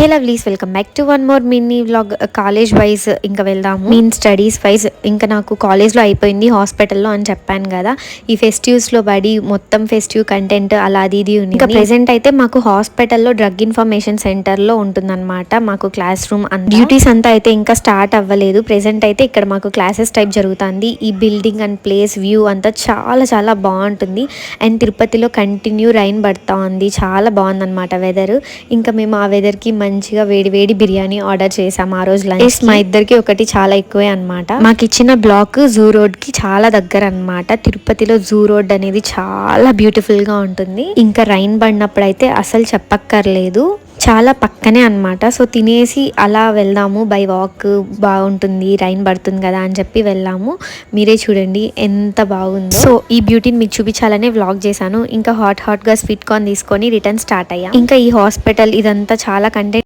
Hey lovelies, welcome back to one more mini vlog. College wise ఇంకా వెళ్దాము. Mean studies wise ఇంకా నాకు కాలేజ్లో అయిపోయింది, హాస్పిటల్లో అని చెప్పాను కదా. ఈ ఫెస్టివ్స్లో పడి మొత్తం ఫెస్టివ్ కంటెంట్ అలా అది ఇది ఉంది. ఇంకా ప్రెసెంట్ అయితే మాకు హాస్పిటల్లో డ్రగ్ ఇన్ఫర్మేషన్ సెంటర్లో ఉంటుందన్నమాట. మాకు క్లాస్ రూమ్ డ్యూటీస్ అంతా అయితే ఇంకా స్టార్ట్ అవ్వలేదు. ప్రెసెంట్ అయితే ఇక్కడ మాకు క్లాసెస్ టైప్ జరుగుతుంది. ఈ బిల్డింగ్ అండ్ ప్లేస్ వ్యూ అంతా చాలా చాలా బాగుంటుంది. అండ్ తిరుపతిలో కంటిన్యూ రైన్ పడతా ఉంది, చాలా బాగుందన్నమాట వెదర్. ఇంకా మేము ఆ వెదర్కి మంచిగా వేడి వేడి బిర్యానీ ఆర్డర్ చేసాం ఆ రోజు లంచ్. మా ఇద్దరికి ఒకటి చాలా ఎక్కువే అనమాట. మాకు ఇచ్చిన బ్లాక్ జూ రోడ్ కి చాలా దగ్గర అనమాట. తిరుపతిలో జూ రోడ్ అనేది చాలా బ్యూటిఫుల్ గా ఉంటుంది. ఇంకా రైన్ పడినప్పుడు అయితే అసలు చెప్పక్కర్లేదు, చాలా పక్కనే అనమాట. సో తినేసి అలా వెళ్దాము, బై వాక్ బాగుంటుంది, రైన్ పడుతుంది కదా అని చెప్పి వెళ్ళాము. మీరే చూడండి ఎంత బాగుందో. సో ఈ బ్యూటీని మీకు చూపించాలనే వ్లాగ్ చేశాను. ఇంకా హాట్ గా స్వీట్ కార్న్ తీసుకొని రిటర్న్ స్టార్ట్ అయ్యా. ఇంకా ఈ హాస్పిటల్ ఇదంతా చాలా కంటెంట్